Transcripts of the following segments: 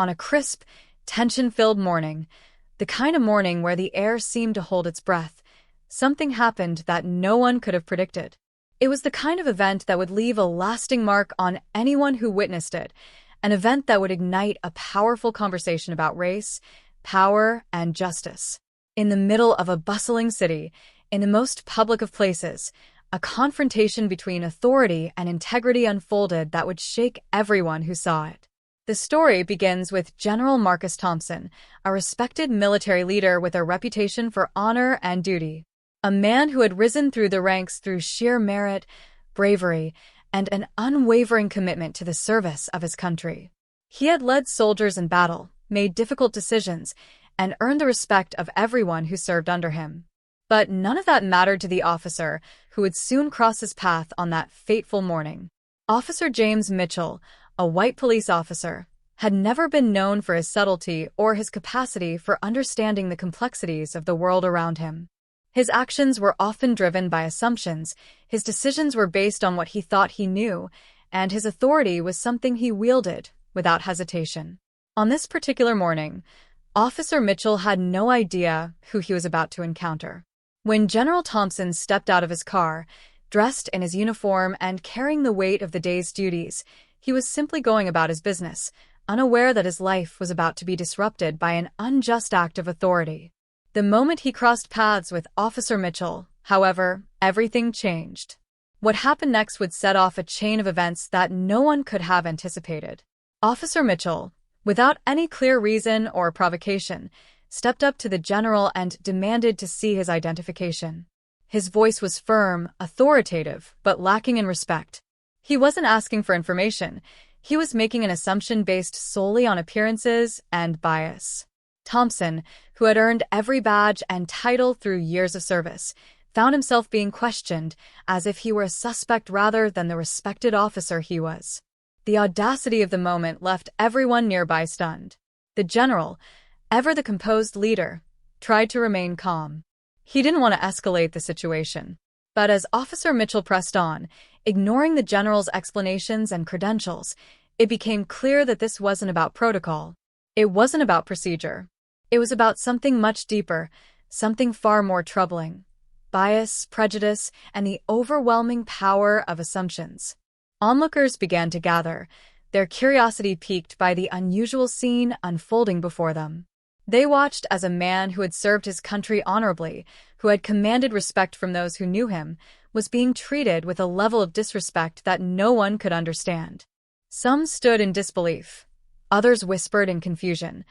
On a crisp, tension-filled morning, the kind of morning where the air seemed to hold its breath, something happened that no one could have predicted. It was the kind of event that would leave a lasting mark on anyone who witnessed it, an event that would ignite a powerful conversation about race, power, and justice. In the middle of a bustling city, in the most public of places, a confrontation between authority and integrity unfolded that would shake everyone who saw it. The story begins with General Marcus Thompson, a respected military leader with a reputation for honor and duty. A man who had risen through the ranks through sheer merit, bravery, and an unwavering commitment to the service of his country. He had led soldiers in battle, made difficult decisions, and earned the respect of everyone who served under him. But none of that mattered to the officer who would soon cross his path on that fateful morning. Officer James Mitchell, a white police officer, had never been known for his subtlety or his capacity for understanding the complexities of the world around him. His actions were often driven by assumptions, his decisions were based on what he thought he knew, and his authority was something he wielded without hesitation. On this particular morning, Officer Mitchell had no idea who he was about to encounter. When General Thompson stepped out of his car, dressed in his uniform and carrying the weight of the day's duties, he was simply going about his business, unaware that his life was about to be disrupted by an unjust act of authority. The moment he crossed paths with Officer Mitchell, however, everything changed. What happened next would set off a chain of events that no one could have anticipated. Officer Mitchell, without any clear reason or provocation, stepped up to the general and demanded to see his identification. His voice was firm, authoritative, but lacking in respect. He wasn't asking for information. He was making an assumption based solely on appearances and bias. Thompson, who had earned every badge and title through years of service, found himself being questioned as if he were a suspect rather than the respected officer he was. The audacity of the moment left everyone nearby stunned. The general, ever the composed leader, tried to remain calm. He didn't want to escalate the situation. But as Officer Mitchell pressed on, ignoring the general's explanations and credentials, it became clear that this wasn't about protocol. It wasn't about procedure. It was about something much deeper, something far more troubling: bias, prejudice, and the overwhelming power of assumptions. Onlookers began to gather, their curiosity piqued by the unusual scene unfolding before them. They watched as a man who had served his country honorably, who had commanded respect from those who knew him, was being treated with a level of disrespect that no one could understand. Some stood in disbelief. Others whispered in confusion,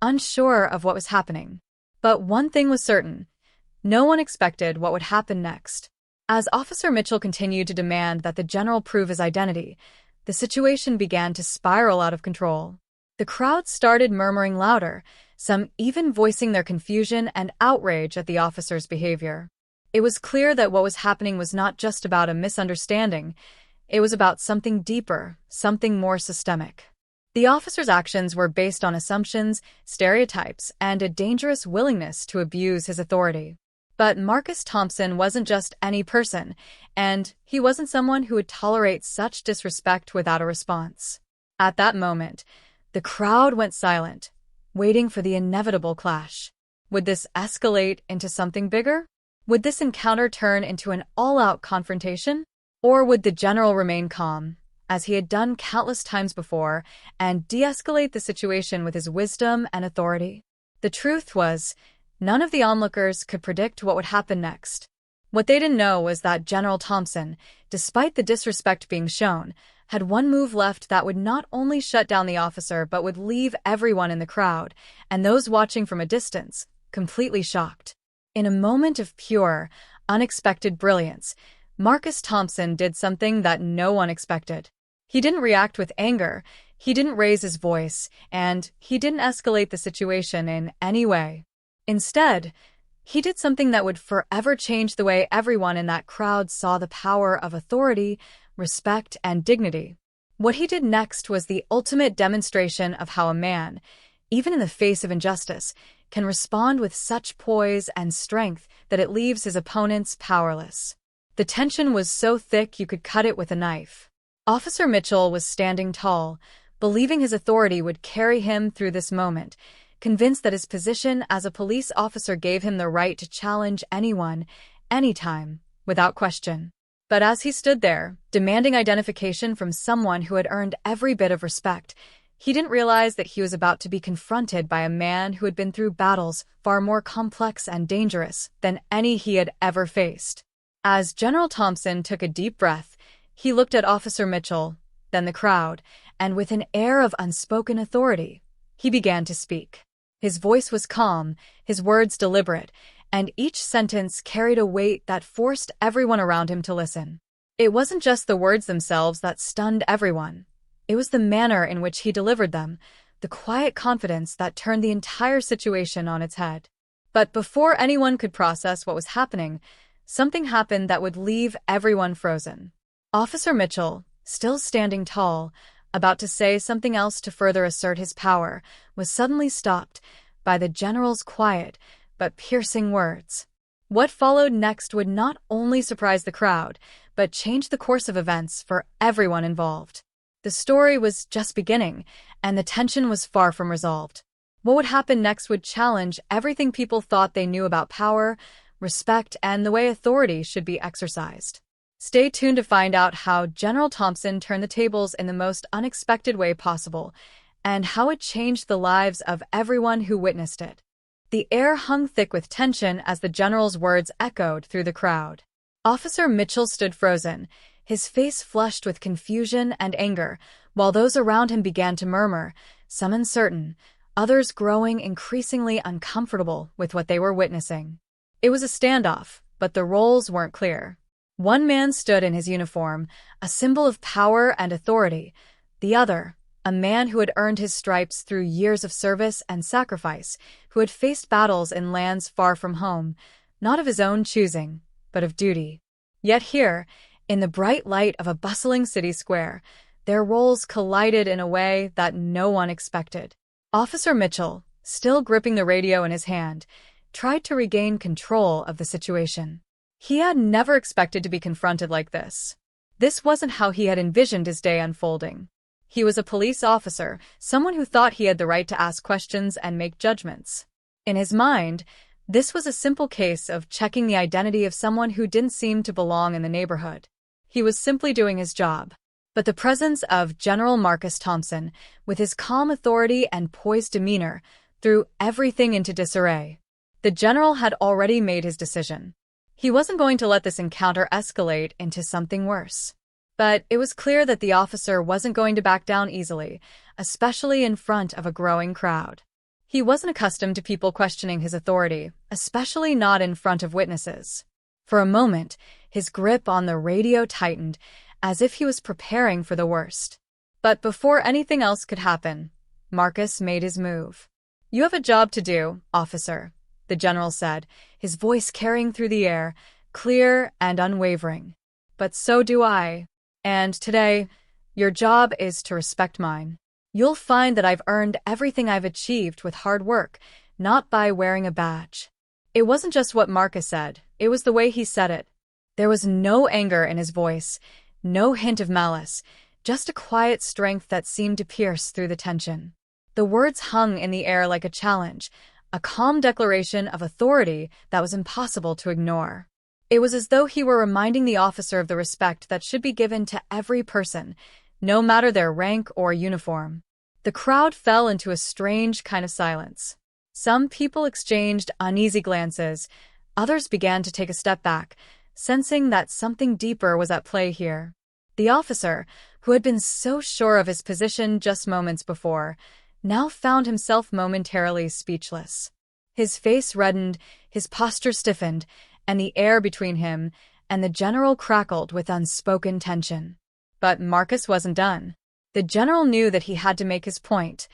unsure of what was happening. But one thing was certain: no one expected what would happen next. As Officer Mitchell continued to demand that the general prove his identity, the situation began to spiral out of control. The crowd started murmuring louder, some even voicing their confusion and outrage at the officer's behavior. It was clear that what was happening was not just about a misunderstanding, it was about something deeper, something more systemic. The officer's actions were based on assumptions, stereotypes, and a dangerous willingness to abuse his authority. But Marcus Thompson wasn't just any person, and he wasn't someone who would tolerate such disrespect without a response. At that moment, the crowd went silent, waiting for the inevitable clash. Would this escalate into something bigger? Would this encounter turn into an all-out confrontation? Or would the general remain calm, as he had done countless times before, and de-escalate the situation with his wisdom and authority? The truth was, none of the onlookers could predict what would happen next. What they didn't know was that General Thompson, despite the disrespect being shown, had one move left that would not only shut down the officer but would leave everyone in the crowd, and those watching from a distance, completely shocked. In a moment of pure, unexpected brilliance, Marcus Thompson did something that no one expected. He didn't react with anger, he didn't raise his voice, and he didn't escalate the situation in any way. Instead, he did something that would forever change the way everyone in that crowd saw the power of authority, respect, and dignity. What he did next was the ultimate demonstration of how a man, even in the face of injustice, can respond with such poise and strength that it leaves his opponents powerless. The tension was so thick you could cut it with a knife. Officer Mitchell was standing tall, believing his authority would carry him through this moment, convinced that his position as a police officer gave him the right to challenge anyone, anytime, without question. But as he stood there, demanding identification from someone who had earned every bit of respect, he didn't realize that he was about to be confronted by a man who had been through battles far more complex and dangerous than any he had ever faced. As General Thompson took a deep breath, he looked at Officer Mitchell, then the crowd, and with an air of unspoken authority, he began to speak. His voice was calm, his words deliberate, and each sentence carried a weight that forced everyone around him to listen. It wasn't just the words themselves that stunned everyone. It was the manner in which he delivered them, the quiet confidence that turned the entire situation on its head. But before anyone could process what was happening, something happened that would leave everyone frozen. Officer Mitchell, still standing tall, about to say something else to further assert his power, was suddenly stopped by the general's quiet but piercing words. What followed next would not only surprise the crowd, but change the course of events for everyone involved. The story was just beginning, and the tension was far from resolved. What would happen next would challenge everything people thought they knew about power, respect, and the way authority should be exercised. Stay tuned to find out how General Thompson turned the tables in the most unexpected way possible, and how it changed the lives of everyone who witnessed it. The air hung thick with tension as the general's words echoed through the crowd. Officer Mitchell stood frozen, his face flushed with confusion and anger, while those around him began to murmur, some uncertain, others growing increasingly uncomfortable with what they were witnessing. It was a standoff, but the roles weren't clear. One man stood in his uniform, a symbol of power and authority. The other, a man who had earned his stripes through years of service and sacrifice, who had faced battles in lands far from home, not of his own choosing, but of duty. Yet here, in the bright light of a bustling city square, their roles collided in a way that no one expected. Officer Mitchell, still gripping the radio in his hand, tried to regain control of the situation. He had never expected to be confronted like this. This wasn't how he had envisioned his day unfolding. He was a police officer, someone who thought he had the right to ask questions and make judgments. In his mind, this was a simple case of checking the identity of someone who didn't seem to belong in the neighborhood. He was simply doing his job. But the presence of General Marcus Thompson, with his calm authority and poised demeanor, threw everything into disarray. The general had already made his decision. He wasn't going to let this encounter escalate into something worse. But it was clear that the officer wasn't going to back down easily, especially in front of a growing crowd. He wasn't accustomed to people questioning his authority, especially not in front of witnesses. For a moment, his grip on the radio tightened, as if he was preparing for the worst. But before anything else could happen, Marcus made his move. "You have a job to do, officer," the general said, his voice carrying through the air, clear and unwavering. "But so do I. And today, your job is to respect mine. You'll find that I've earned everything I've achieved with hard work, not by wearing a badge." It wasn't just what Marcus said, it was the way he said it. There was no anger in his voice, no hint of malice, just a quiet strength that seemed to pierce through the tension. The words hung in the air like a challenge, a calm declaration of authority that was impossible to ignore. It was as though he were reminding the officer of the respect that should be given to every person, no matter their rank or uniform. The crowd fell into a strange kind of silence. Some people exchanged uneasy glances, others began to take a step back, sensing that something deeper was at play here. The officer, who had been so sure of his position just moments before, now found himself momentarily speechless. His face reddened, his posture stiffened, and the air between him and the general crackled with unspoken tension. But Marcus wasn't done. The general knew that he had to make his point.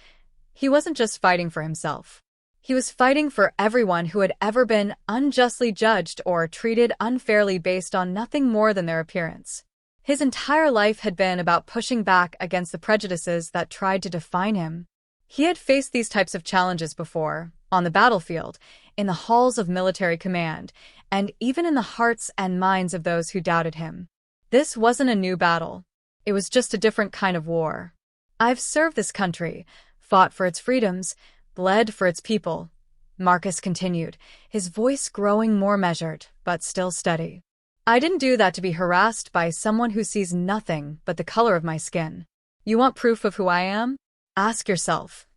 He wasn't just fighting for himself. He was fighting for everyone who had ever been unjustly judged or treated unfairly based on nothing more than their appearance. His entire life had been about pushing back against the prejudices that tried to define him. He had faced these types of challenges before, on the battlefield, in the halls of military command, and even in the hearts and minds of those who doubted him. This wasn't a new battle. It was just a different kind of war. I've served this country, fought for its freedoms, bled for its people, Marcus continued, his voice growing more measured, but still steady. I didn't do that to be harassed by someone who sees nothing but the color of my skin. You want proof of who I am? Ask yourself,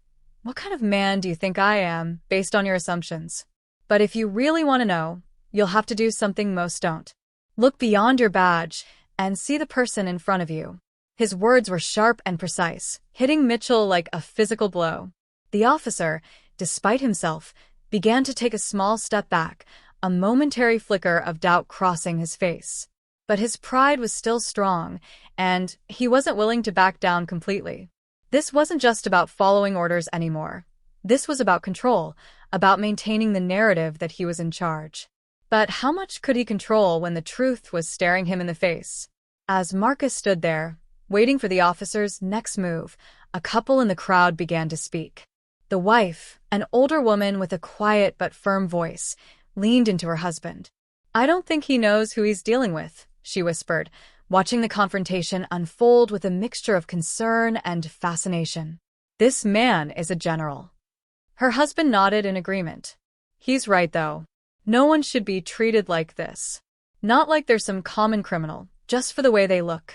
what kind of man do you think I am, based on your assumptions? But if you really want to know, you'll have to do something most don't. Look beyond your badge and see the person in front of you. His words were sharp and precise, hitting Mitchell like a physical blow. The officer, despite himself, began to take a small step back, a momentary flicker of doubt crossing his face. But his pride was still strong, and he wasn't willing to back down completely. This wasn't just about following orders anymore. This was about control, about maintaining the narrative that he was in charge. But how much could he control when the truth was staring him in the face? As Marcus stood there, waiting for the officer's next move, a couple in the crowd began to speak. The wife, an older woman with a quiet but firm voice, leaned into her husband. I don't think he knows who he's dealing with, she whispered, watching the confrontation unfold with a mixture of concern and fascination. This man is a general. Her husband nodded in agreement. He's right, though. No one should be treated like this. Not like they're some common criminal, just for the way they look.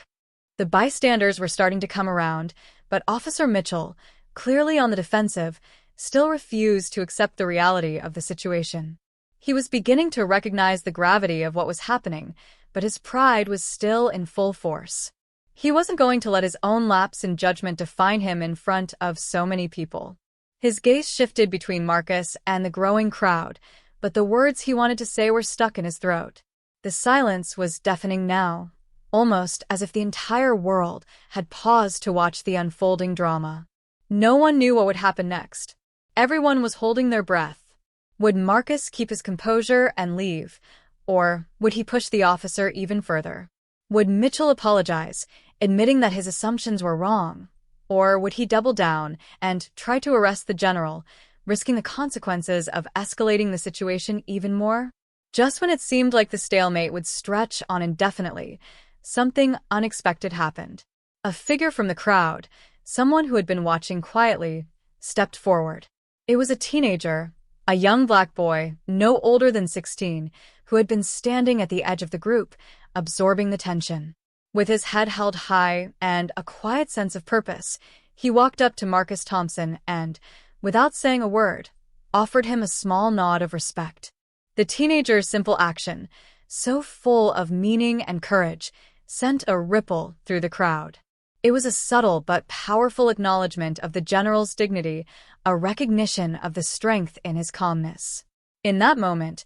The bystanders were starting to come around, but Officer Mitchell, clearly on the defensive, still refused to accept the reality of the situation. He was beginning to recognize the gravity of what was happening, but his pride was still in full force. He wasn't going to let his own lapse in judgment define him in front of so many people. His gaze shifted between Marcus and the growing crowd, but the words he wanted to say were stuck in his throat. The silence was deafening now, almost as if the entire world had paused to watch the unfolding drama. No one knew what would happen next. Everyone was holding their breath. Would Marcus keep his composure and leave, or would he push the officer even further? Would Mitchell apologize, admitting that his assumptions were wrong, or would he double down and try to arrest the general, risking the consequences of escalating the situation even more? Just when it seemed like the stalemate would stretch on indefinitely, something unexpected happened. A figure from the crowd, someone who had been watching quietly, stepped forward. It was a teenager, a young black boy, no older than 16, who had been standing at the edge of the group, absorbing the tension. With his head held high and a quiet sense of purpose, he walked up to Marcus Thompson and, without saying a word, offered him a small nod of respect. The teenager's simple action, so full of meaning and courage, sent a ripple through the crowd. It was a subtle but powerful acknowledgement of the general's dignity, a recognition of the strength in his calmness. In that moment,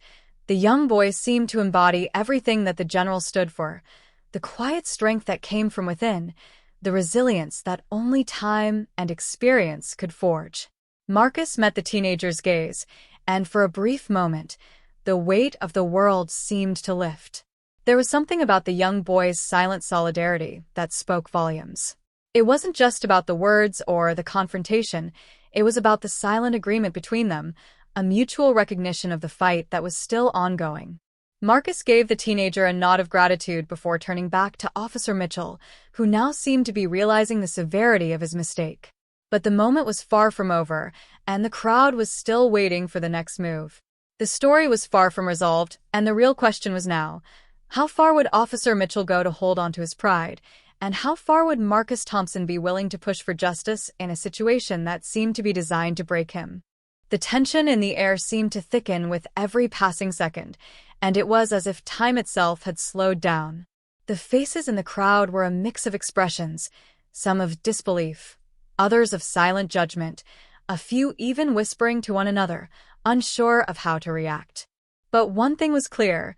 the young boy seemed to embody everything that the general stood for, the quiet strength that came from within, the resilience that only time and experience could forge. Marcus met the teenager's gaze, and for a brief moment, the weight of the world seemed to lift. There was something about the young boy's silent solidarity that spoke volumes. It wasn't just about the words or the confrontation, it was about the silent agreement between them, a mutual recognition of the fight that was still ongoing. Marcus gave the teenager a nod of gratitude before turning back to Officer Mitchell, who now seemed to be realizing the severity of his mistake. But the moment was far from over, and the crowd was still waiting for the next move. The story was far from resolved, and the real question was now, how far would Officer Mitchell go to hold on to his pride, and how far would Marcus Thompson be willing to push for justice in a situation that seemed to be designed to break him? The tension in the air seemed to thicken with every passing second, and it was as if time itself had slowed down. The faces in the crowd were a mix of expressions, some of disbelief, others of silent judgment, a few even whispering to one another, unsure of how to react. But one thing was clear.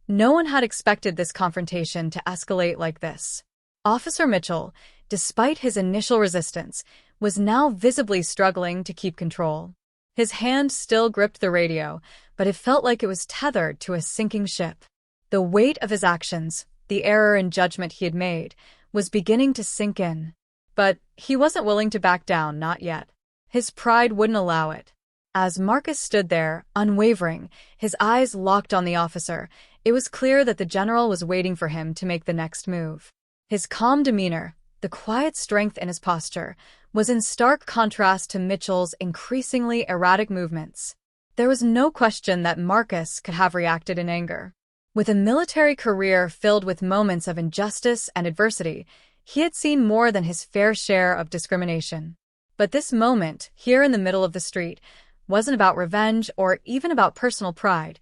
No one had expected this confrontation to escalate like this. Officer Mitchell, despite his initial resistance, was now visibly struggling to keep control. His hand still gripped the radio, but it felt like it was tethered to a sinking ship. The weight of his actions, the error in judgment he had made, was beginning to sink in. But he wasn't willing to back down, not yet. His pride wouldn't allow it. As Marcus stood there, unwavering, his eyes locked on the officer, it was clear that the general was waiting for him to make the next move. His calm demeanor, the the quiet strength in his posture, was in stark contrast to Mitchell's increasingly erratic movements. There was no question that Marcus could have reacted in anger. With a military career filled with moments of injustice and adversity, he had seen more than his fair share of discrimination. But this moment, here in the middle of the street, wasn't about revenge or even about personal pride.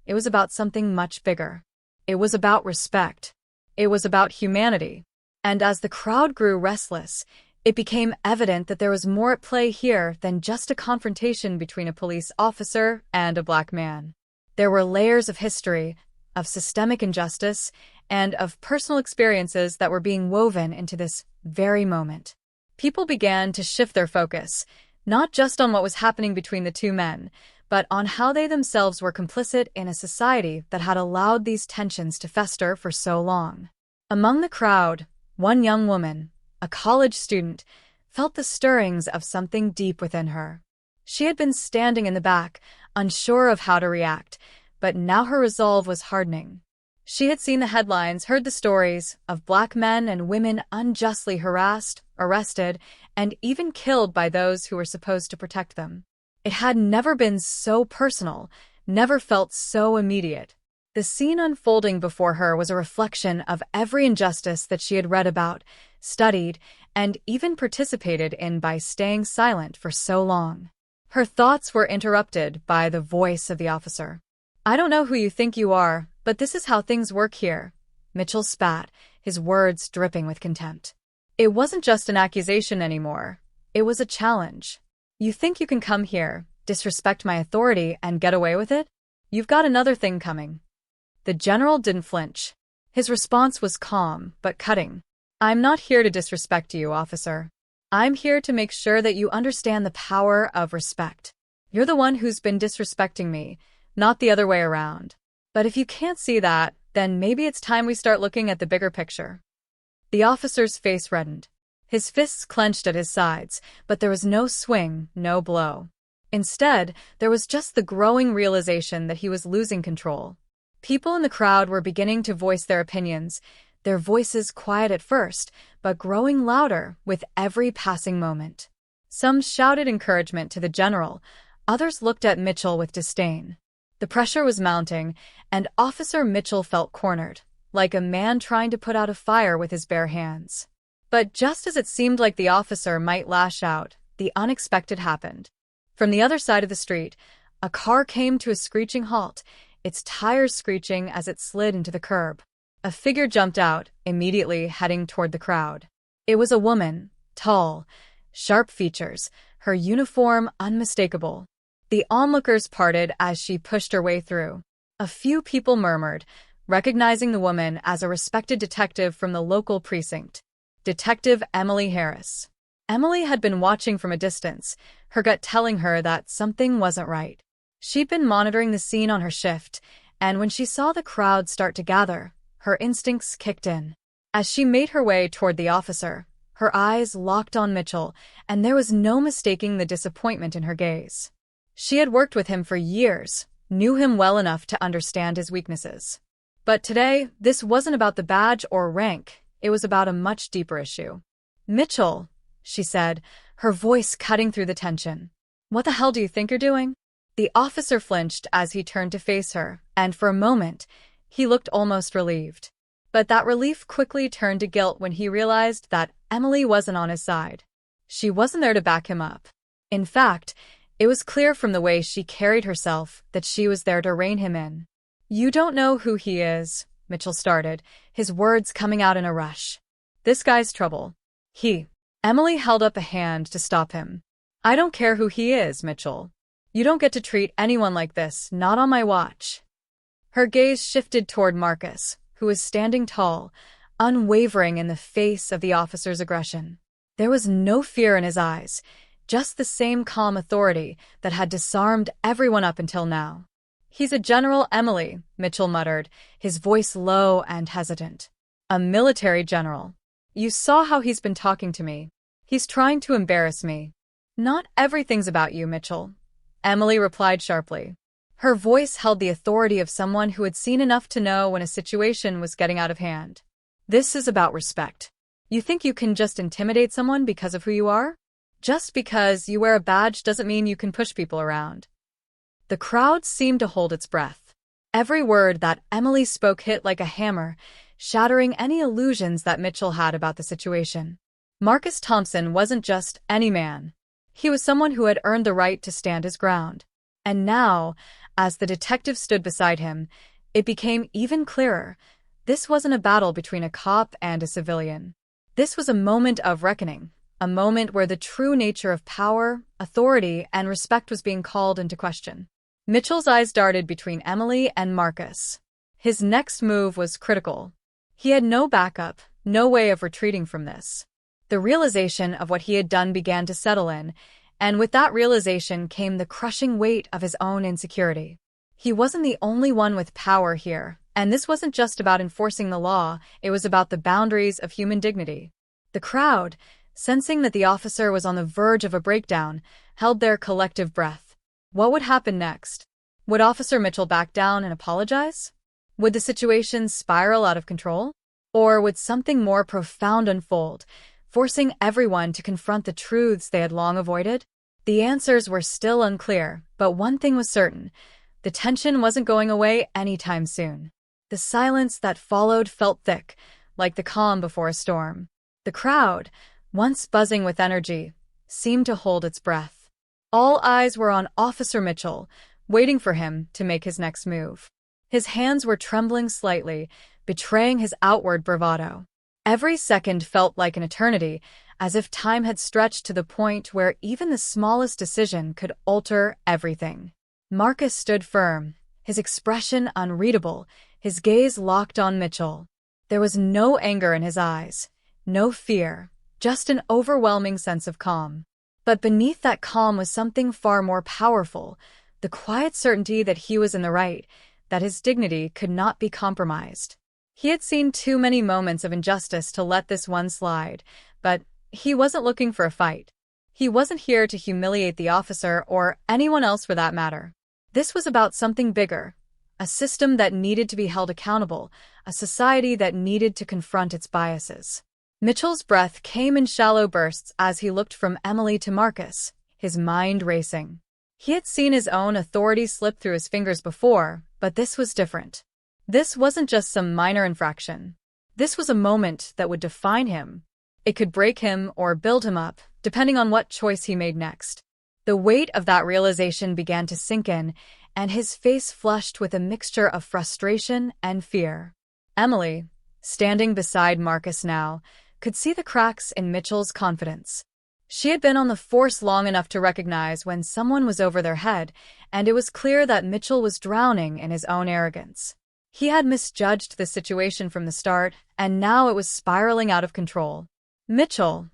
It was about something much bigger. It was about respect. It was about humanity. And as the crowd grew restless, it became evident that there was more at play here than just a confrontation between a police officer and a black man. There were layers of history, of systemic injustice, and of personal experiences that were being woven into this very moment. People began to shift their focus, not just on what was happening between the two men, but on how they themselves were complicit in a society that had allowed these tensions to fester for so long. Among the crowd, one young woman, a college student, felt the stirrings of something deep within her. She had been standing in the back, unsure of how to react, but now her resolve was hardening. She had seen the headlines, heard the stories of black men and women unjustly harassed, arrested, and even killed by those who were supposed to protect them. It had never been so personal, never felt so immediate. The scene unfolding before her was a reflection of every injustice that she had read about, studied, and even participated in by staying silent for so long. Her thoughts were interrupted by the voice of the officer. "I don't know who you think you are, but this is how things work here," Mitchell spat, his words dripping with contempt. It wasn't just an accusation anymore. It was a challenge. "You think you can come here, disrespect my authority, and get away with it? You've got another thing coming." The general didn't flinch. His response was calm, but cutting. "I'm not here to disrespect you, officer. I'm here to make sure that you understand the power of respect. You're the one who's been disrespecting me, not the other way around. But if you can't see that, then maybe it's time we start looking at the bigger picture." The officer's face reddened. His fists clenched at his sides, but there was no swing, no blow. Instead, there was just the growing realization that he was losing control. People in the crowd were beginning to voice their opinions, their voices quiet at first, but growing louder with every passing moment. Some shouted encouragement to the general, others looked at Mitchell with disdain. The pressure was mounting, and Officer Mitchell felt cornered, like a man trying to put out a fire with his bare hands. But just as it seemed like the officer might lash out, the unexpected happened. From the other side of the street, a car came to a screeching halt, its tires screeching as it slid into the curb. A figure jumped out, immediately heading toward the crowd. It was a woman, tall, sharp features, her uniform unmistakable. The onlookers parted as she pushed her way through. A few people murmured, recognizing the woman as a respected detective from the local precinct, Detective Emily Harris. Emily had been watching from a distance, her gut telling her that something wasn't right. She'd been monitoring the scene on her shift, and when she saw the crowd start to gather, her instincts kicked in. As she made her way toward the officer, her eyes locked on Mitchell, and there was no mistaking the disappointment in her gaze. She had worked with him for years, knew him well enough to understand his weaknesses. But today, this wasn't about the badge or rank, it was about a much deeper issue. "Mitchell," she said, her voice cutting through the tension. "What the hell do you think you're doing?" The officer flinched as he turned to face her, and for a moment, he looked almost relieved. But that relief quickly turned to guilt when he realized that Emily wasn't on his side. She wasn't there to back him up. In fact, it was clear from the way she carried herself that she was there to rein him in. "You don't know who he is," Mitchell started, his words coming out in a rush. "This guy's trouble. Emily held up a hand to stop him. "I don't care who he is, Mitchell. You don't get to treat anyone like this, not on my watch." Her gaze shifted toward Marcus, who was standing tall, unwavering in the face of the officer's aggression. There was no fear in his eyes, just the same calm authority that had disarmed everyone up until now. "He's a general, Emily," Mitchell muttered, his voice low and hesitant. "A military general. You saw how he's been talking to me. He's trying to embarrass me." "Not everything's about you, Mitchell," Emily replied sharply. Her voice held the authority of someone who had seen enough to know when a situation was getting out of hand. "This is about respect. You think you can just intimidate someone because of who you are? Just because you wear a badge doesn't mean you can push people around. The crowd seemed to hold its breath. Every word that Emily spoke hit like a hammer, shattering any illusions that Mitchell had about the situation. Marcus Thompson wasn't just any man. He was someone who had earned the right to stand his ground. And now, as the detective stood beside him, it became even clearer. This wasn't a battle between a cop and a civilian. This was a moment of reckoning, a moment where the true nature of power, authority, and respect was being called into question. Mitchell's eyes darted between Emily and Marcus. His next move was critical. He had no backup, no way of retreating from this. The realization of what he had done began to settle in, and with that realization came the crushing weight of his own insecurity. He wasn't the only one with power here, and this wasn't just about enforcing the law, it was about the boundaries of human dignity. The crowd, sensing that the officer was on the verge of a breakdown, held their collective breath. What would happen next? Would Officer Mitchell back down and apologize? Would the situation spiral out of control? Or would something more profound unfold, forcing everyone to confront the truths they had long avoided? The answers were still unclear, but one thing was certain. The tension wasn't going away anytime soon. The silence that followed felt thick, like the calm before a storm. The crowd, once buzzing with energy, seemed to hold its breath. All eyes were on Officer Mitchell, waiting for him to make his next move. His hands were trembling slightly, betraying his outward bravado. Every second felt like an eternity, as if time had stretched to the point where even the smallest decision could alter everything. Marcus stood firm, his expression unreadable, his gaze locked on Mitchell. There was no anger in his eyes, no fear, just an overwhelming sense of calm. But beneath that calm was something far more powerful, the quiet certainty that he was in the right, that his dignity could not be compromised. He had seen too many moments of injustice to let this one slide, but he wasn't looking for a fight. He wasn't here to humiliate the officer or anyone else for that matter. This was about something bigger, a system that needed to be held accountable, a society that needed to confront its biases. Mitchell's breath came in shallow bursts as he looked from Emily to Marcus, his mind racing. He had seen his own authority slip through his fingers before, but this was different. This wasn't just some minor infraction. This was a moment that would define him. It could break him or build him up, depending on what choice he made next. The weight of that realization began to sink in, and his face flushed with a mixture of frustration and fear. Emily, standing beside Marcus now, could see the cracks in Mitchell's confidence. She had been on the force long enough to recognize when someone was over their head, and it was clear that Mitchell was drowning in his own arrogance. He had misjudged the situation from the start, and now it was spiraling out of control. "Mitchell,"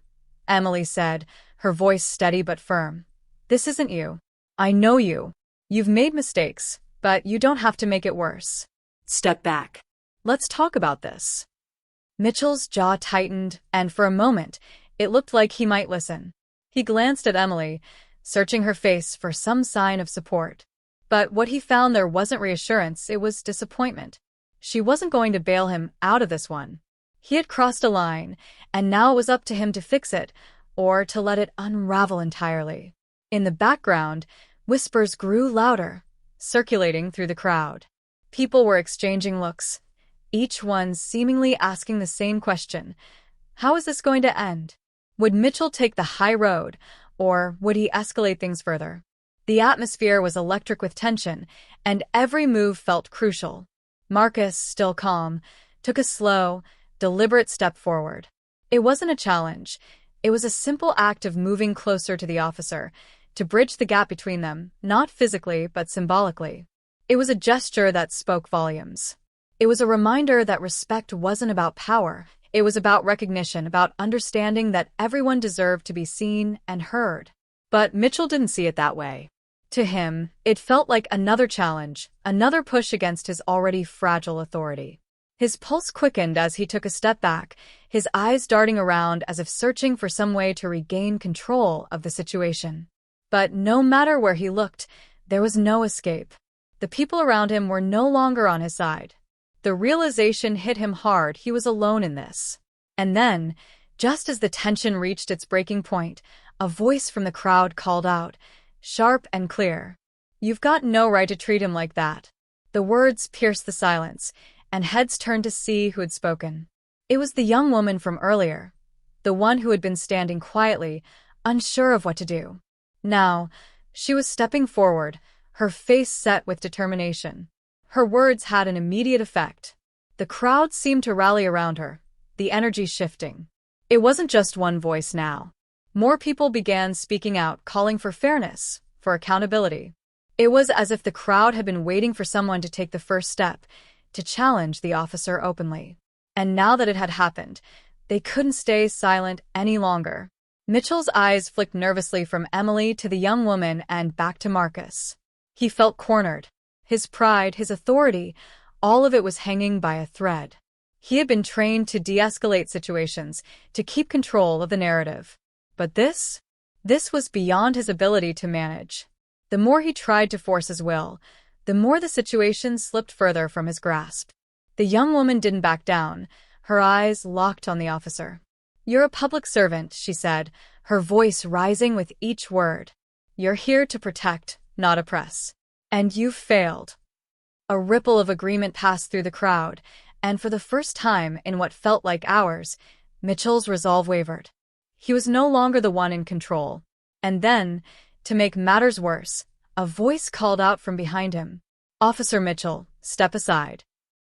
Emily said, her voice steady but firm. "This isn't you. I know you. You've made mistakes, but you don't have to make it worse. Step back. Let's talk about this." Mitchell's jaw tightened, and for a moment, it looked like he might listen. He glanced at Emily, searching her face for some sign of support. But what he found there wasn't reassurance, it was disappointment. She wasn't going to bail him out of this one. He had crossed a line, and now it was up to him to fix it, or to let it unravel entirely. In the background, whispers grew louder, circulating through the crowd. People were exchanging looks, each one seemingly asking the same question. How is this going to end? Would Mitchell take the high road, or would he escalate things further? The atmosphere was electric with tension, and every move felt crucial. Marcus, still calm, took a slow, deliberate step forward. It wasn't a challenge. It was a simple act of moving closer to the officer, to bridge the gap between them, not physically but symbolically. It was a gesture that spoke volumes. It was a reminder that respect wasn't about power. It was about recognition, about understanding that everyone deserved to be seen and heard. But Mitchell didn't see it that way. To him, it felt like another challenge, another push against his already fragile authority. His pulse quickened as he took a step back, his eyes darting around as if searching for some way to regain control of the situation. But no matter where he looked, there was no escape. The people around him were no longer on his side. The realization hit him hard, he was alone in this. And then, Just as the tension reached its breaking point, a voice from the crowd called out, sharp and clear, "You've got no right to treat him like that." The words pierced the silence, and heads turned to see who had spoken. It was the young woman from earlier, the one who had been standing quietly, unsure of what to do. Now, she was stepping forward, her face set with determination. Her words had an immediate effect. The crowd seemed to rally around her, the energy shifting. It wasn't just one voice now. More people began speaking out, calling for fairness, for accountability. It was as if the crowd had been waiting for someone to take the first step, to challenge the officer openly. And now that it had happened, they couldn't stay silent any longer. Mitchell's eyes flicked nervously from Emily to the young woman and back to Marcus. He felt cornered. His pride, his authority, all of it was hanging by a thread. He had been trained to de-escalate situations, to keep control of the narrative. But this was beyond his ability to manage. The more he tried to force his will, the more the situation slipped further from his grasp. The young woman didn't back down, her eyes locked on the officer. "You're a public servant," she said, her voice rising with each word. "You're here to protect, not oppress. And you've failed." A ripple of agreement passed through the crowd, and for the first time in what felt like hours, Mitchell's resolve wavered. He was no longer the one in control. And then, to make matters worse, a voice called out from behind him. "Officer Mitchell, step aside."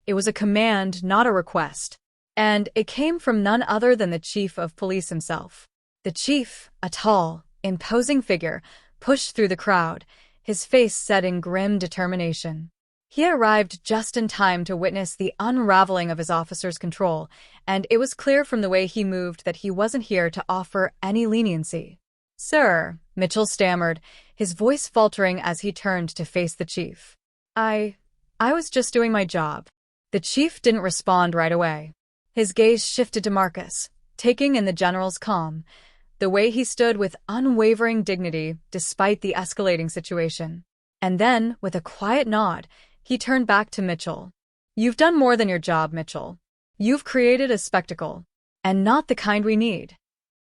It was a command, not a request. And it came from none other than the chief of police himself. The chief, a tall, imposing figure, pushed through the crowd, his face set in grim determination. He arrived just in time to witness the unraveling of his officer's control, and it was clear from the way he moved that he wasn't here to offer any leniency. "Sir," Mitchell stammered, his voice faltering as he turned to face the chief. I was just doing my job." The chief didn't respond right away. His gaze shifted to Marcus, taking in the general's calm, the way he stood with unwavering dignity despite the escalating situation. And then, with a quiet nod, he turned back to Mitchell. "You've done more than your job, Mitchell. You've created a spectacle, and not the kind we need."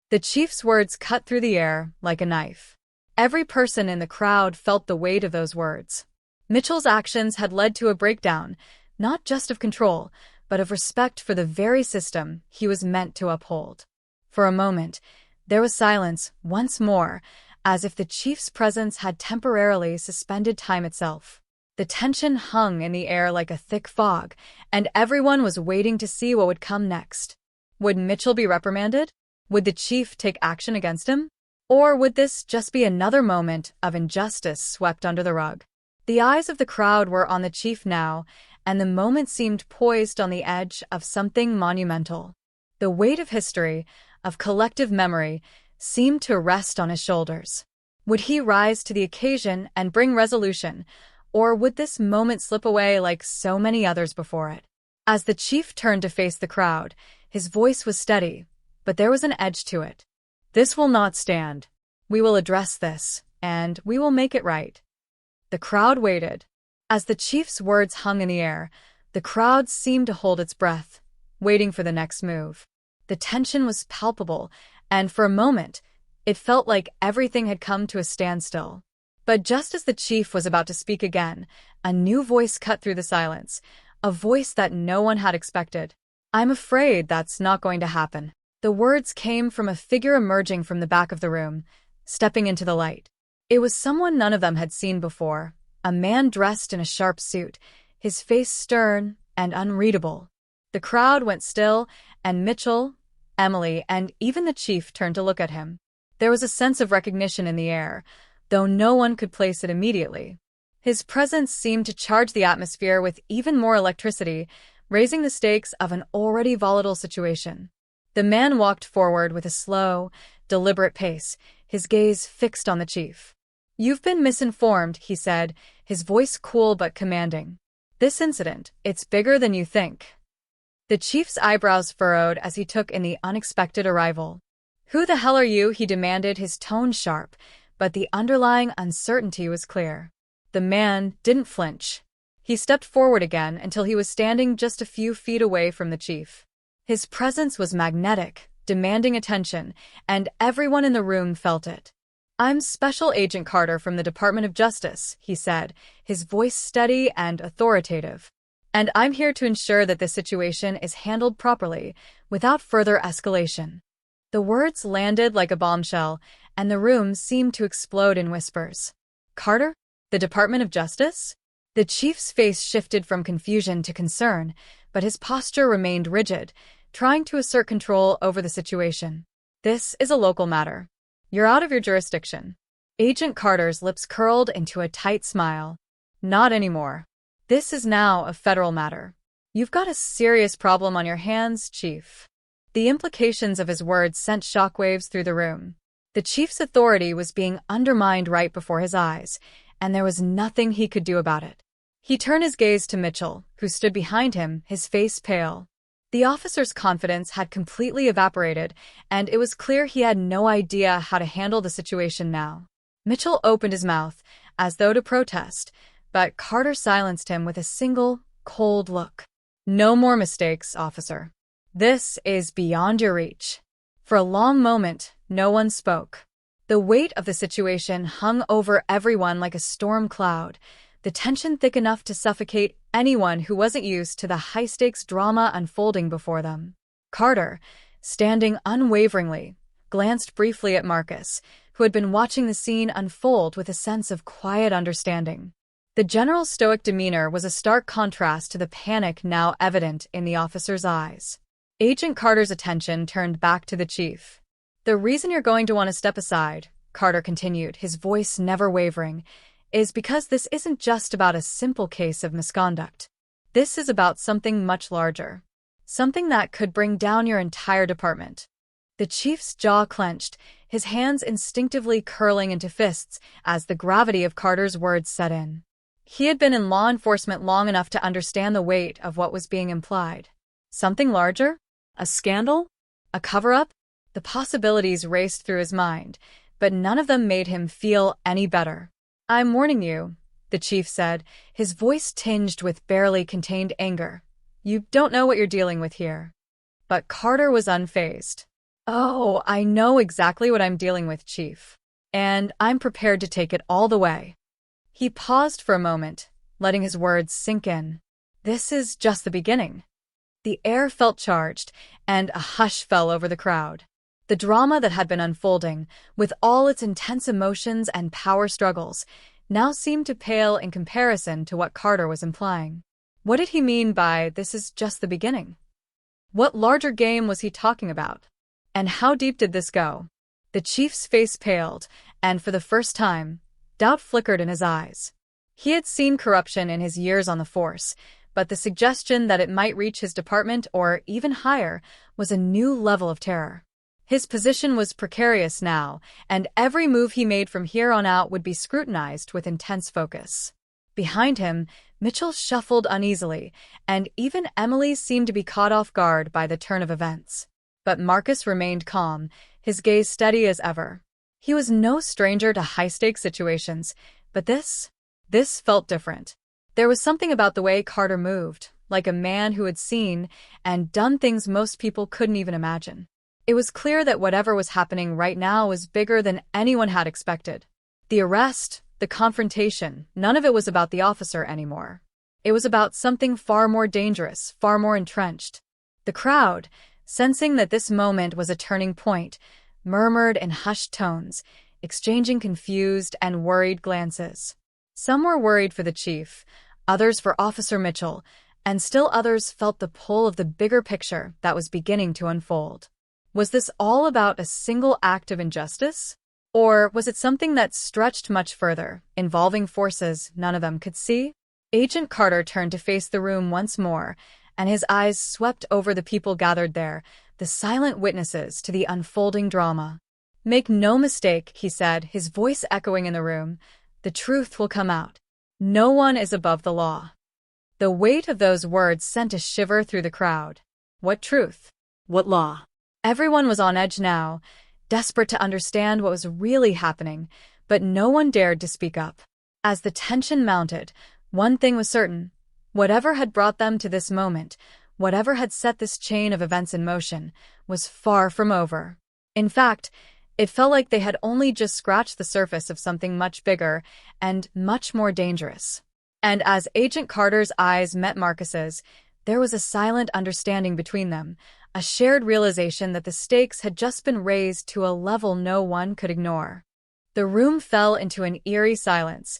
The chief's words cut through the air like a knife. Every person in the crowd felt the weight of those words. Mitchell's actions had led to a breakdown, not just of control, but of respect for the very system he was meant to uphold. For a moment, there was silence once more, as if the chief's presence had temporarily suspended time itself. The tension hung in the air like a thick fog, and everyone was waiting to see what would come next. Would Mitchell be reprimanded? Would the chief take action against him? Or would this just be another moment of injustice swept under the rug? The eyes of the crowd were on the chief now, and the moment seemed poised on the edge of something monumental. The weight of history, of collective memory, seemed to rest on his shoulders. Would he rise to the occasion and bring resolution, or would this moment slip away like so many others before it? As the chief turned to face the crowd, his voice was steady, but there was an edge to it. "This will not stand. We will address this, and we will make it right." The crowd waited. As the chief's words hung in the air, the crowd seemed to hold its breath, waiting for the next move. The tension was palpable, and for a moment, it felt like everything had come to a standstill. But just as the chief was about to speak again, a new voice cut through the silence, a voice that no one had expected. "I'm afraid that's not going to happen." The words came from a figure emerging from the back of the room, stepping into the light. It was someone none of them had seen before, a man dressed in a sharp suit, his face stern and unreadable. The crowd went still, and Mitchell, Emily, and even the chief turned to look at him. There was a sense of recognition in the air, though no one could place it immediately. His presence seemed to charge the atmosphere with even more electricity, raising the stakes of an already volatile situation. The man walked forward with a slow, deliberate pace, his gaze fixed on the chief. "You've been misinformed," he said, his voice cool but commanding. "This incident, it's bigger than you think." The chief's eyebrows furrowed as he took in the unexpected arrival. "Who the hell are you?" he demanded, his tone sharp, but the underlying uncertainty was clear. The man didn't flinch. He stepped forward again until he was standing just a few feet away from the chief. His presence was magnetic, demanding attention, and everyone in the room felt it. "I'm Special Agent Carter from the Department of Justice," he said, his voice steady and authoritative. "And I'm here to ensure that this situation is handled properly, without further escalation." The words landed like a bombshell, and the room seemed to explode in whispers. "Carter? The Department of Justice?" The chief's face shifted from confusion to concern, but his posture remained rigid, trying to assert control over the situation. "This is a local matter. You're out of your jurisdiction." Agent Carter's lips curled into a tight smile. "Not anymore. This is now a federal matter. You've got a serious problem on your hands, Chief." The implications of his words sent shockwaves through the room. The chief's authority was being undermined right before his eyes, and there was nothing he could do about it. He turned his gaze to Mitchell, who stood behind him, his face pale. The officer's confidence had completely evaporated, and it was clear he had no idea how to handle the situation now. Mitchell opened his mouth, as though to protest, but Carter silenced him with a single, cold look. "No more mistakes, officer. This is beyond your reach." For a long moment, no one spoke. The weight of the situation hung over everyone like a storm cloud, the tension thick enough to suffocate anyone who wasn't used to the high-stakes drama unfolding before them. Carter, standing unwaveringly, glanced briefly at Marcus, who had been watching the scene unfold with a sense of quiet understanding. The general's stoic demeanor was a stark contrast to the panic now evident in the officer's eyes. Agent Carter's attention turned back to the chief. "The reason you're going to want to step aside," Carter continued, his voice never wavering, "is because this isn't just about a simple case of misconduct. This is about something much larger. Something that could bring down your entire department." The chief's jaw clenched, his hands instinctively curling into fists as the gravity of Carter's words set in. He had been in law enforcement long enough to understand the weight of what was being implied. Something larger? A scandal? A cover-up? The possibilities raced through his mind, but none of them made him feel any better. "I'm warning you," the chief said, his voice tinged with barely contained anger. "You don't know what you're dealing with here." But Carter was unfazed. "Oh, I know exactly what I'm dealing with, Chief. And I'm prepared to take it all the way." He paused for a moment, letting his words sink in. "This is just the beginning." The air felt charged, and a hush fell over the crowd. The drama that had been unfolding, with all its intense emotions and power struggles, now seemed to pale in comparison to what Carter was implying. What did he mean by "this is just the beginning"? What larger game was he talking about? And how deep did this go? The chief's face paled, and for the first time, doubt flickered in his eyes. He had seen corruption in his years on the force, but the suggestion that it might reach his department or even higher was a new level of terror. His position was precarious now, and every move he made from here on out would be scrutinized with intense focus. Behind him, Mitchell shuffled uneasily, and even Emily seemed to be caught off guard by the turn of events. But Marcus remained calm, his gaze steady as ever. He was no stranger to high-stakes situations, but this felt different. There was something about the way Carter moved, like a man who had seen and done things most people couldn't even imagine. It was clear that whatever was happening right now was bigger than anyone had expected. The arrest, the confrontation, none of it was about the officer anymore. It was about something far more dangerous, far more entrenched. The crowd, sensing that this moment was a turning point, murmured in hushed tones, exchanging confused and worried glances. Some were worried for the chief, others for Officer Mitchell, and still others felt the pull of the bigger picture that was beginning to unfold. Was this all about a single act of injustice? Or was it something that stretched much further, involving forces none of them could see? Agent Carter turned to face the room once more, and his eyes swept over the people gathered there, the silent witnesses to the unfolding drama. "Make no mistake," he said, his voice echoing in the room, "the truth will come out. No one is above the law." The weight of those words sent a shiver through the crowd. What truth? What law? Everyone was on edge now, desperate to understand what was really happening, but no one dared to speak up. As the tension mounted, one thing was certain. Whatever had brought them to this moment whatever had set this chain of events in motion, was far from over. In fact, it felt like they had only just scratched the surface of something much bigger and much more dangerous. And as Agent Carter's eyes met Marcus's, there was a silent understanding between them, a shared realization that the stakes had just been raised to a level no one could ignore. The room fell into an eerie silence,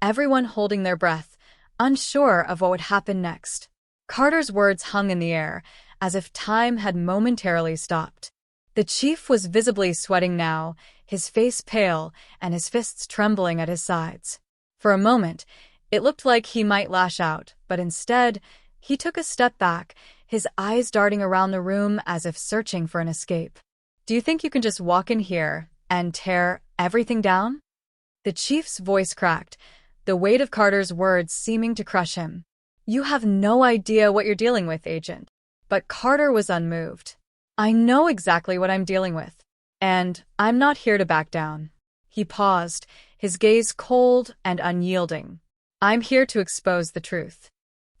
everyone holding their breath, unsure of what would happen next. Carter's words hung in the air, as if time had momentarily stopped. The chief was visibly sweating now, his face pale and his fists trembling at his sides. For a moment, it looked like he might lash out, but instead, he took a step back, his eyes darting around the room as if searching for an escape. "Do you think you can just walk in here and tear everything down?" The chief's voice cracked, the weight of Carter's words seeming to crush him. "You have no idea what you're dealing with, Agent." But Carter was unmoved. "I know exactly what I'm dealing with, and I'm not here to back down." He paused, his gaze cold and unyielding. "I'm here to expose the truth."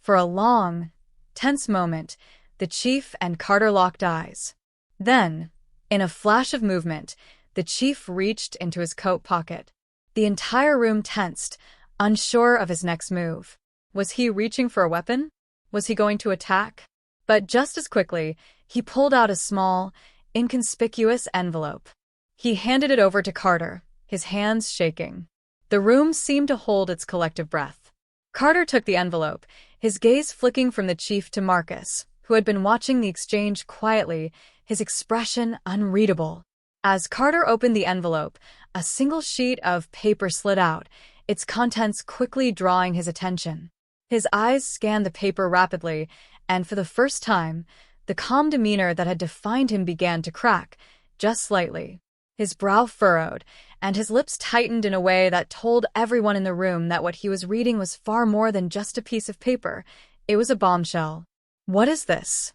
For a long, tense moment, the chief and Carter locked eyes. Then, in a flash of movement, the chief reached into his coat pocket. The entire room tensed, unsure of his next move. Was he reaching for a weapon? Was he going to attack? But just as quickly, he pulled out a small, inconspicuous envelope. He handed it over to Carter, his hands shaking. The room seemed to hold its collective breath. Carter took the envelope, his gaze flicking from the chief to Marcus, who had been watching the exchange quietly, his expression unreadable. As Carter opened the envelope, a single sheet of paper slid out, its contents quickly drawing his attention. His eyes scanned the paper rapidly, and for the first time, the calm demeanor that had defined him began to crack, just slightly. His brow furrowed, and his lips tightened in a way that told everyone in the room that what he was reading was far more than just a piece of paper. It was a bombshell. "What is this?"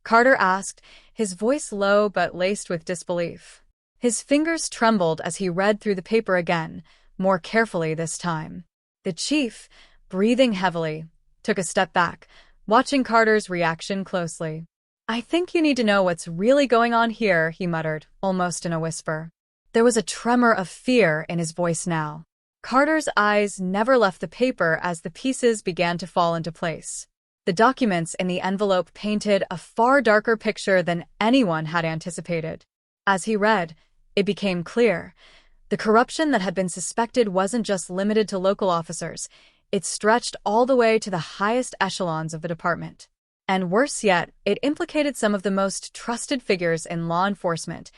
Carter asked, his voice low but laced with disbelief. His fingers trembled as he read through the paper again, more carefully this time. The chief, breathing heavily, took a step back, watching Carter's reaction closely. "I think you need to know what's really going on here," he muttered, almost in a whisper. There was a tremor of fear in his voice now. Carter's eyes never left the paper as the pieces began to fall into place. The documents in the envelope painted a far darker picture than anyone had anticipated. As he read, it became clear. The corruption that had been suspected wasn't just limited to local officers. It stretched all the way to the highest echelons of the department. And worse yet, it implicated some of the most trusted figures in law enforcement,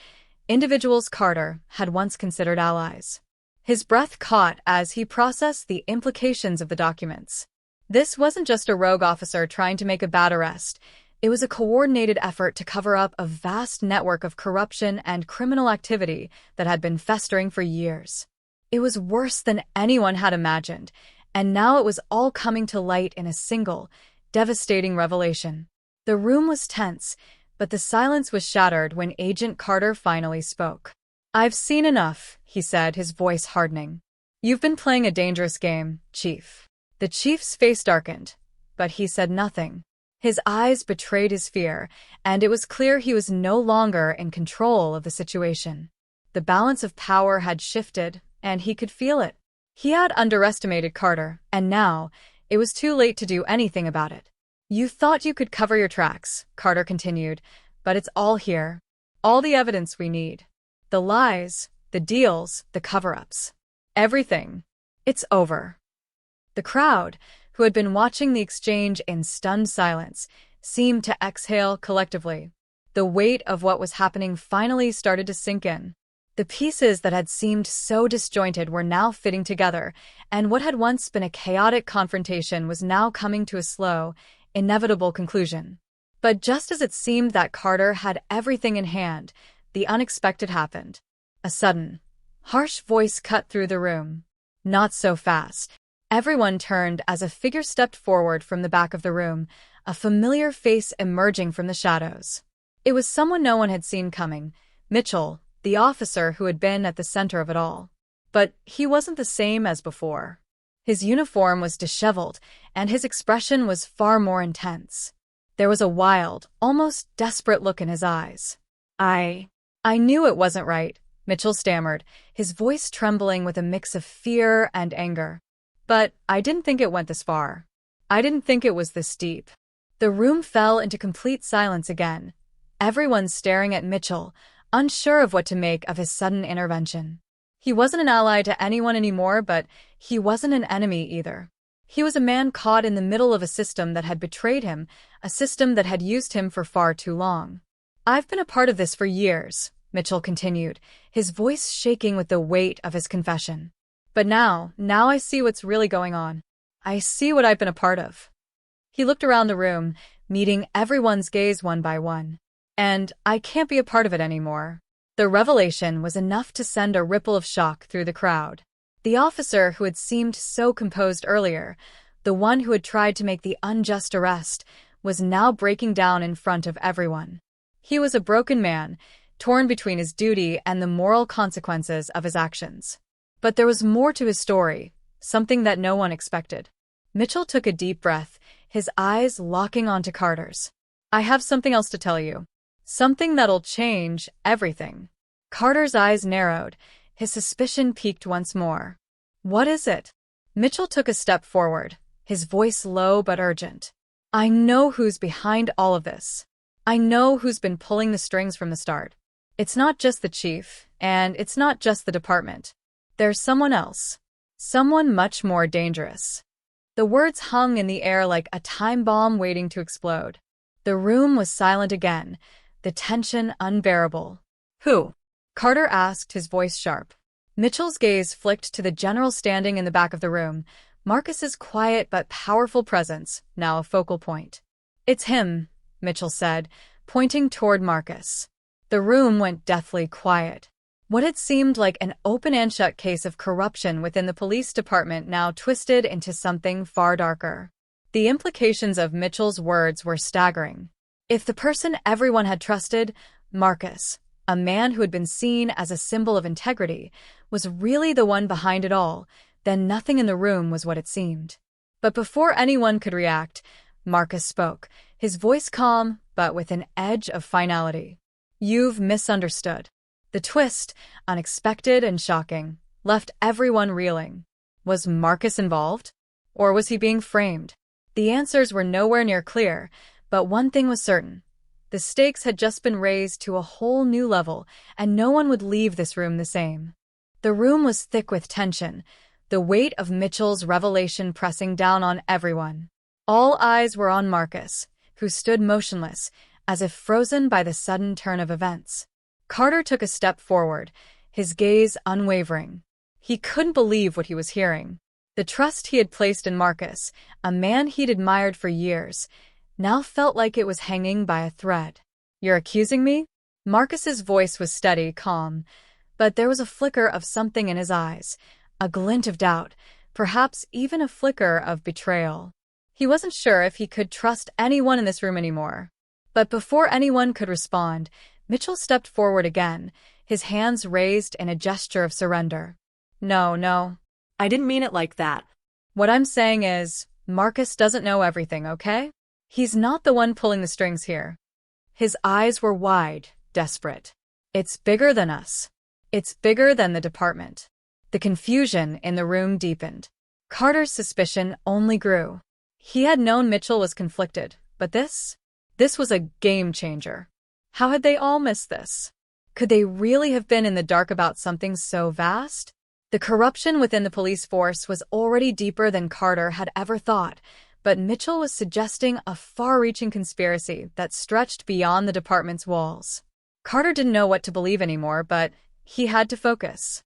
individuals Carter had once considered allies. His breath caught as he processed the implications of the documents. This wasn't just a rogue officer trying to make a bad arrest. It was a coordinated effort to cover up a vast network of corruption and criminal activity that had been festering for years. It was worse than anyone had imagined, and now it was all coming to light in a single, devastating revelation. The room was tense, but the silence was shattered when Agent Carter finally spoke. "I've seen enough," he said, his voice hardening. "You've been playing a dangerous game, Chief." The chief's face darkened, but he said nothing. His eyes betrayed his fear, and it was clear he was no longer in control of the situation. The balance of power had shifted, and he could feel it. He had underestimated Carter, and now, it was too late to do anything about it. "You thought you could cover your tracks," Carter continued, "but it's all here. All the evidence we need. The lies, the deals, the cover-ups. Everything. It's over." The crowd, who had been watching the exchange in stunned silence, seemed to exhale collectively. The weight of what was happening finally started to sink in. The pieces that had seemed so disjointed were now fitting together, and what had once been a chaotic confrontation was now coming to a slow, inevitable conclusion. But just as it seemed that Carter had everything in hand, the unexpected happened. A sudden, harsh voice cut through the room. "Not so fast." Everyone turned as a figure stepped forward from the back of the room, a familiar face emerging from the shadows. It was someone no one had seen coming, Mitchell, the officer who had been at the center of it all. But he wasn't the same as before. His uniform was disheveled, and his expression was far more intense. There was a wild, almost desperate look in his eyes. I knew it wasn't right, Mitchell stammered, his voice trembling with a mix of fear and anger. But I didn't think it went this far. I didn't think it was this deep. The room fell into complete silence again, everyone staring at Mitchell, unsure of what to make of his sudden intervention. He wasn't an ally to anyone anymore, but he wasn't an enemy either. He was a man caught in the middle of a system that had betrayed him, a system that had used him for far too long. I've been a part of this for years, Mitchell continued, his voice shaking with the weight of his confession. But now I see what's really going on. I see what I've been a part of. He looked around the room, meeting everyone's gaze one by one. And I can't be a part of it anymore. The revelation was enough to send a ripple of shock through the crowd. The officer who had seemed so composed earlier, the one who had tried to make the unjust arrest, was now breaking down in front of everyone. He was a broken man, torn between his duty and the moral consequences of his actions. But there was more to his story, something that no one expected. Mitchell took a deep breath, his eyes locking onto Carter's. I have something else to tell you. Something that'll change everything. Carter's eyes narrowed, his suspicion peaked once more. What is it? Mitchell took a step forward, his voice low but urgent. I know who's behind all of this. I know who's been pulling the strings from the start. It's not just the chief, and it's not just the department. There's someone else. Someone much more dangerous. The words hung in the air like a time bomb waiting to explode. The room was silent again, the tension unbearable. Who? Carter asked, his voice sharp. Mitchell's gaze flicked to the general standing in the back of the room, Marcus's quiet but powerful presence, now a focal point. It's him, Mitchell said, pointing toward Marcus. The room went deathly quiet. What had seemed like an open-and-shut case of corruption within the police department now twisted into something far darker. The implications of Mitchell's words were staggering. If the person everyone had trusted, Marcus, a man who had been seen as a symbol of integrity, was really the one behind it all, then nothing in the room was what it seemed. But before anyone could react, Marcus spoke, his voice calm, but with an edge of finality. You've misunderstood. The twist, unexpected and shocking, left everyone reeling. Was Marcus involved? Or was he being framed? The answers were nowhere near clear, but one thing was certain. The stakes had just been raised to a whole new level, and no one would leave this room the same. The room was thick with tension, the weight of Mitchell's revelation pressing down on everyone. All eyes were on Marcus, who stood motionless, as if frozen by the sudden turn of events. Carter took a step forward, his gaze unwavering. He couldn't believe what he was hearing. The trust he had placed in Marcus, a man he'd admired for years, now felt like it was hanging by a thread. You're accusing me? Marcus's voice was steady, calm, but there was a flicker of something in his eyes, a glint of doubt, perhaps even a flicker of betrayal. He wasn't sure if he could trust anyone in this room anymore. But before anyone could respond, Mitchell stepped forward again, his hands raised in a gesture of surrender. No, I didn't mean it like that. What I'm saying is, Marcus doesn't know everything, okay? He's not the one pulling the strings here. His eyes were wide, desperate. It's bigger than us. It's bigger than the department. The confusion in the room deepened. Carter's suspicion only grew. He had known Mitchell was conflicted, but this was a game changer. How had they all missed this? Could they really have been in the dark about something so vast? The corruption within the police force was already deeper than Carter had ever thought, but Mitchell was suggesting a far-reaching conspiracy that stretched beyond the department's walls. Carter didn't know what to believe anymore, but he had to focus.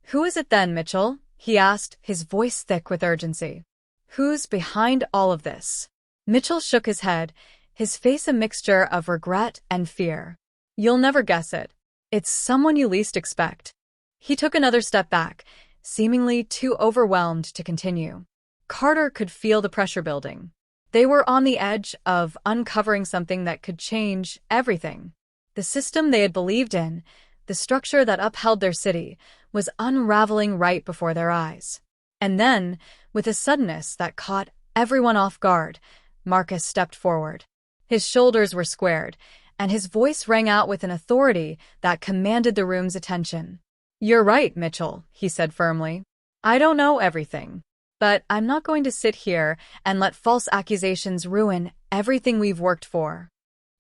Who is it then, Mitchell? He asked, his voice thick with urgency. Who's behind all of this? Mitchell shook his head, his face a mixture of regret and fear. You'll never guess it. It's someone you least expect. He took another step back, seemingly too overwhelmed to continue. Carter could feel the pressure building. They were on the edge of uncovering something that could change everything. The system they had believed in, the structure that upheld their city, was unraveling right before their eyes. And then, with a suddenness that caught everyone off guard, Marcus stepped forward. His shoulders were squared, and his voice rang out with an authority that commanded the room's attention. "You're right, Mitchell," he said firmly. "I don't know everything. But I'm not going to sit here and let false accusations ruin everything we've worked for."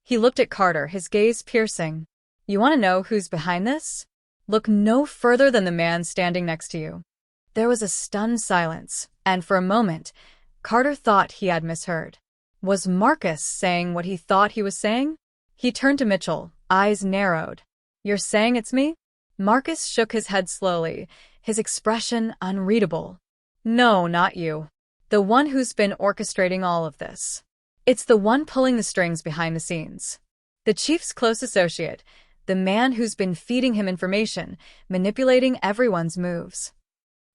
He looked at Carter, his gaze piercing. "You want to know who's behind this? Look no further than the man standing next to you." There was a stunned silence, and for a moment, Carter thought he had misheard. Was Marcus saying what he thought he was saying? He turned to Mitchell, eyes narrowed. "You're saying it's me?" Marcus shook his head slowly, his expression unreadable. "No, not you. The one who's been orchestrating all of this. It's the one pulling the strings behind the scenes. The chief's close associate, the man who's been feeding him information, manipulating everyone's moves."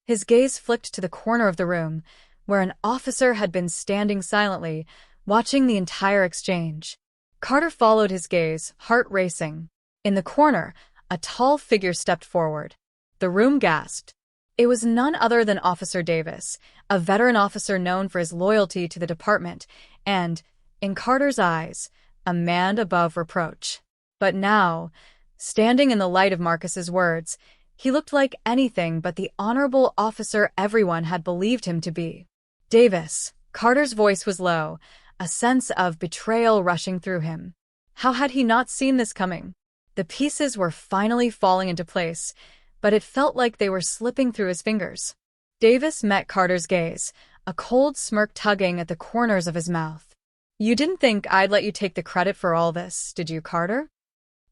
His gaze flicked to the corner of the room, where an officer had been standing silently, watching the entire exchange. Carter followed his gaze, heart racing. In the corner, a tall figure stepped forward. The room gasped. It was none other than Officer Davis, a veteran officer known for his loyalty to the department, and, in Carter's eyes, a man above reproach. But now, standing in the light of Marcus's words, he looked like anything but the honorable officer everyone had believed him to be. "Davis," Carter's voice was low, a sense of betrayal rushing through him. How had he not seen this coming? The pieces were finally falling into place, but it felt like they were slipping through his fingers. Davis met Carter's gaze, a cold smirk tugging at the corners of his mouth. "You didn't think I'd let you take the credit for all this, did you, Carter?"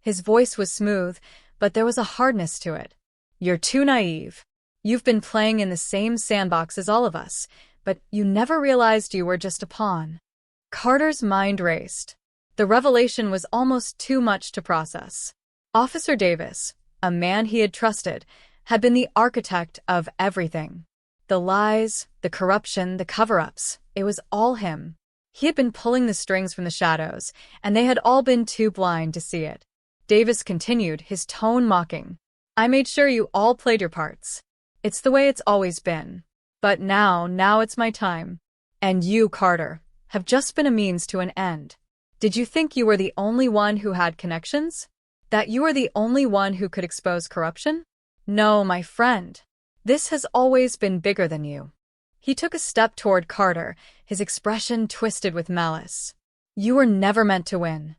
His voice was smooth, but there was a hardness to it. "You're too naive. You've been playing in the same sandbox as all of us, but you never realized you were just a pawn." Carter's mind raced. The revelation was almost too much to process. Officer Davis, a man he had trusted, had been the architect of everything. The lies, the corruption, the cover-ups, it was all him. He had been pulling the strings from the shadows, and they had all been too blind to see it. Davis continued, his tone mocking. "I made sure you all played your parts. It's the way it's always been. But now it's my time. And you, Carter, have just been a means to an end. Did you think you were the only one who had connections? That you were the only one who could expose corruption? No, my friend. This has always been bigger than you." He took a step toward Carter, his expression twisted with malice. "You were never meant to win."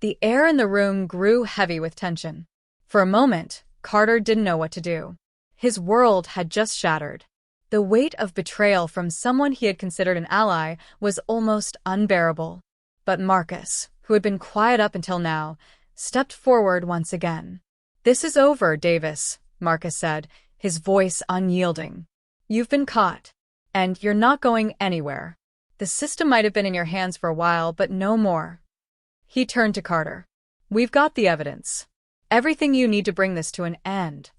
The air in the room grew heavy with tension. For a moment, Carter didn't know what to do. His world had just shattered. The weight of betrayal from someone he had considered an ally was almost unbearable. But Marcus, who had been quiet up until now, stepped forward once again. "This is over, Davis," Marcus said, his voice unyielding. "You've been caught, and you're not going anywhere. The system might have been in your hands for a while, but no more." He turned to Carter. "We've got the evidence. Everything you need to bring this to an end."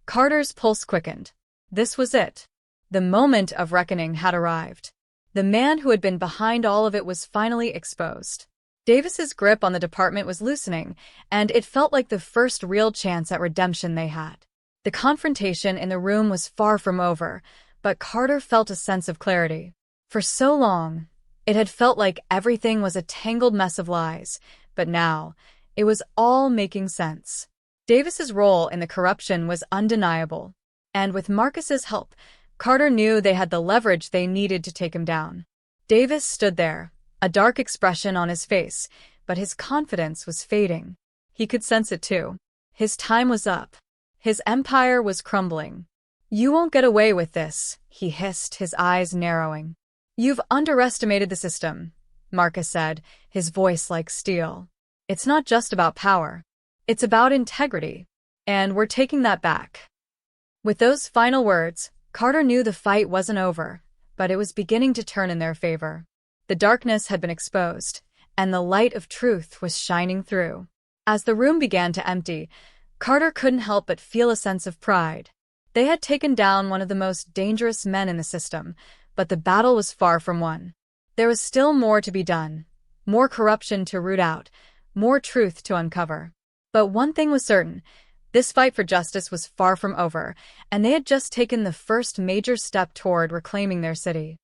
Carter's pulse quickened. This was it. The moment of reckoning had arrived. The man who had been behind all of it was finally exposed. Davis's grip on the department was loosening, and it felt like the first real chance at redemption they had. The confrontation in the room was far from over, but Carter felt a sense of clarity. For so long, it had felt like everything was a tangled mess of lies, but now, it was all making sense. Davis's role in the corruption was undeniable, and with Marcus's help, Carter knew they had the leverage they needed to take him down. Davis stood there, a dark expression on his face, but his confidence was fading. He could sense it too. His time was up. His empire was crumbling. "You won't get away with this," he hissed, his eyes narrowing. "You've underestimated the system," Marcus said, his voice like steel. "It's not just about power. It's about integrity. And we're taking that back." With those final words, Carter knew the fight wasn't over, but it was beginning to turn in their favor. The darkness had been exposed, and the light of truth was shining through. As the room began to empty, Carter couldn't help but feel a sense of pride. They had taken down one of the most dangerous men in the system, but the battle was far from won. There was still more to be done, more corruption to root out, more truth to uncover. But one thing was certain. This fight for justice was far from over, and they had just taken the first major step toward reclaiming their city.